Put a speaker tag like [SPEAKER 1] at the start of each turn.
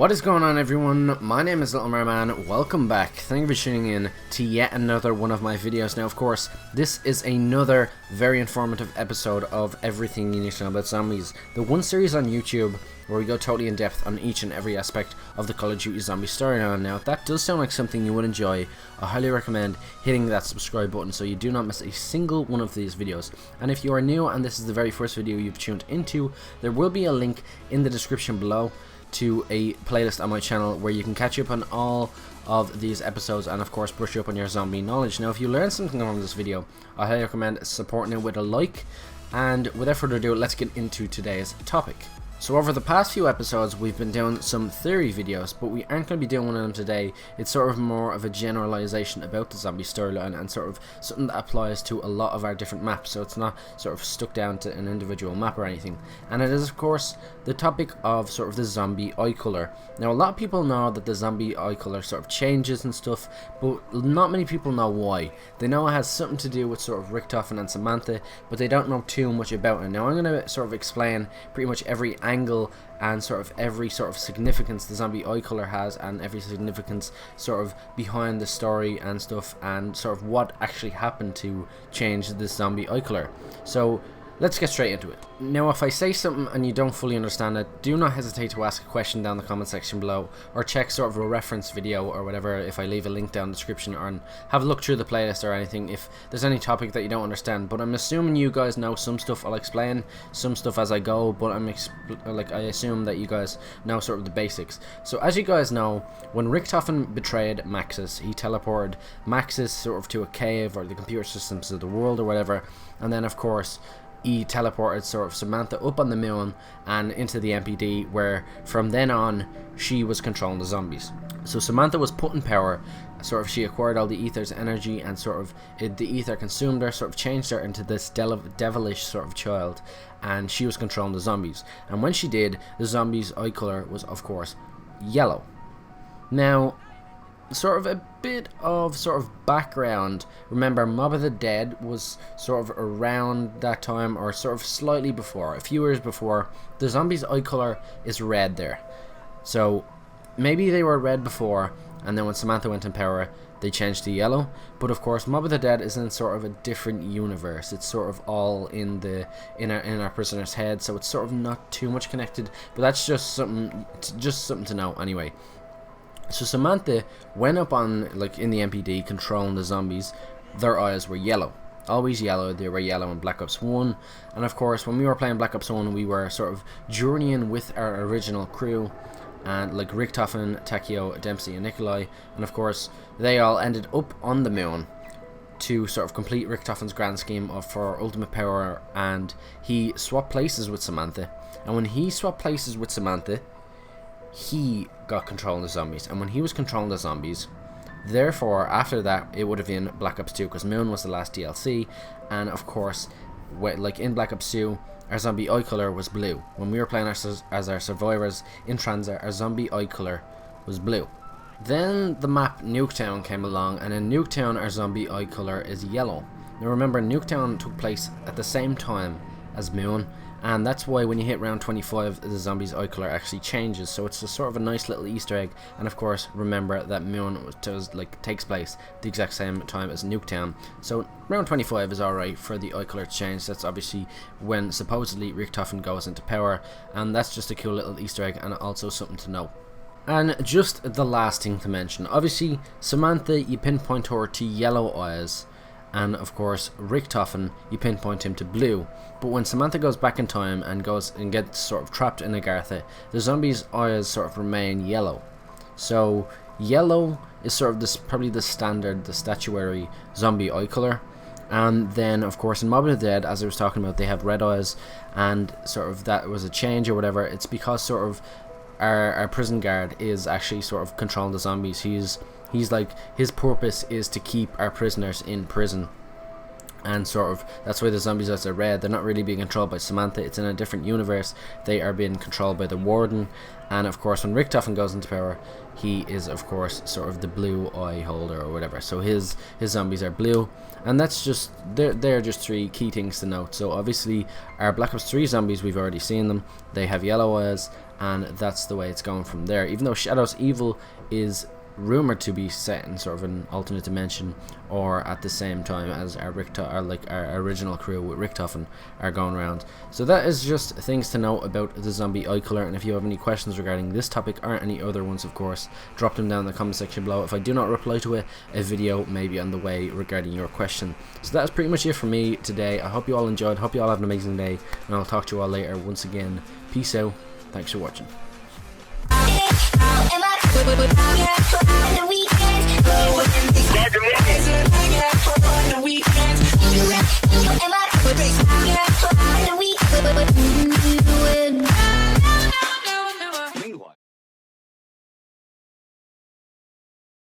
[SPEAKER 1] What is going on, everyone? My name is LittleMarMan. Welcome back. Thank you for tuning in to yet another one of my videos. Now, of course, this is another very informative episode of everything you need to know about zombies. The one series on YouTube where we go totally in depth on each and every aspect of the Call of Duty zombie storyline. Now, if that does sound like something you would enjoy, I highly recommend hitting that subscribe button so you do not miss a single one of these videos. And if you are new and this is the very first video you've tuned into, there will be a link in the description below to a playlist on my channel where you can catch up on all of these episodes and of course brush up on your zombie knowledge. Now, if you learned something from this video, I highly recommend supporting it with a like, and without further ado, let's get into today's topic. So over the past few episodes we've been doing some theory videos, but we aren't going to be doing one of them today. It's sort of more of a generalization about the zombie storyline and sort of something that applies to a lot of our different maps, so it's not sort of stuck down to an individual map or anything. And it is of course the topic of sort of the zombie eye colour. Now, a lot of people know that the zombie eye colour sort of changes and stuff, but not many people know why. They know it has something to do with sort of Richtofen and Samantha, but they don't know too much about it. Now, I'm going to sort of explain pretty much every angle and sort of every sort of significance the zombie eye colour has, and every significance sort of behind the story and stuff, and sort of what actually happened to change this zombie eye colour. So let's get straight into it. Now, if I say something and you don't fully understand it, do not hesitate to ask a question down the comment section below, or check sort of a reference video or whatever if I leave a link down in the description, or have a look through the playlist or anything if there's any topic that you don't understand. But I'm assuming you guys know some stuff. I'll explain some stuff as I go, but I assume that you guys know sort of the basics. So as you guys know, when Richtofen betrayed Maxis, he teleported Maxis sort of to a cave or the computer systems of the world or whatever, and then of course he teleported sort of Samantha up on the moon and into the MPD, where from then on she was controlling the zombies. So Samantha was put in power, sort of she acquired all the ether's energy, and sort of the ether consumed her, sort of changed her into this devilish sort of child, and she was controlling the zombies. And when she did, the zombies' eye colour was of course yellow. Now, sort of a bit of sort of background. Remember, Mob of the Dead was sort of around that time, or sort of slightly before, a few years before. The zombies' eye colour is red there. So maybe they were red before, and then when Samantha went in power they changed to yellow. But of course Mob of the Dead is in sort of a different universe. It's sort of all in our prisoner's head, so it's sort of not too much connected, but that's just something to know anyway. So Samantha went up on, like, in the MPD controlling the zombies. Their eyes were yellow, always yellow. They were yellow in Black Ops 1, and of course when we were playing Black Ops 1 we were sort of journeying with our original crew, and like Richtofen, Takeo, Dempsey and Nikolai, and of course they all ended up on the moon to sort of complete Richtofen's grand scheme for ultimate power, and he swapped places with Samantha. And when he swapped places with Samantha, he got control of the zombies, and when he was controlling the zombies, therefore after that it would have been Black Ops 2, because Moon was the last DLC. And of course, like in Black Ops 2, our zombie eye colour was blue. When we were playing as our survivors in Transit, our zombie eye colour was blue. Then the map Nuketown came along, and in Nuketown our zombie eye colour is yellow. Now remember, Nuketown took place at the same time as Moon, and that's why when you hit round 25 the zombies' eye colour actually changes. So it's a sort of a nice little Easter egg. And of course remember that Moon takes place the exact same time as Nuketown, so round 25 is alright for the eye colour to change. That's obviously when supposedly Richtofen goes into power, and that's just a cool little Easter egg and also something to know. And just the last thing to mention, obviously Samantha, you pinpoint her to yellow eyes, and of course Richtofen, you pinpoint him to blue. But when Samantha goes back in time and goes and gets sort of trapped in Agartha, the zombies' eyes sort of remain yellow. So yellow is sort of probably the standard, the statuary zombie eye colour. And then of course in Mob of the Dead, as I was talking about, they have red eyes, and sort of that was a change or whatever. It's because sort of our prison guard is actually sort of controlling the zombies. He's like, his purpose is to keep our prisoners in prison, and sort of that's why the zombies' eyes are red. They're not really being controlled by Samantha. It's in a different universe. They are being controlled by the warden. And of course when Richtofen goes into power, he is of course sort of the blue eye holder or whatever. So his zombies are blue, and that's just they're just three key things to note. So obviously our Black Ops 3 zombies, we've already seen them. They have yellow eyes, and that's the way it's going from there. Even though Shadow's evil is rumored to be set in sort of an alternate dimension, or at the same time as our our original crew with Richtofen are going around. So that is just things to note about the zombie eye color, and if you have any questions regarding this topic or any other ones, of course, drop them down in the comment section below. If I do not reply to it, a video may be on the way regarding your question. So that's pretty much it for me today. I hope you all enjoyed, hope you all have an amazing day, and I'll talk to you all later. Once again, peace out, thanks for watching.
[SPEAKER 2] The weekend,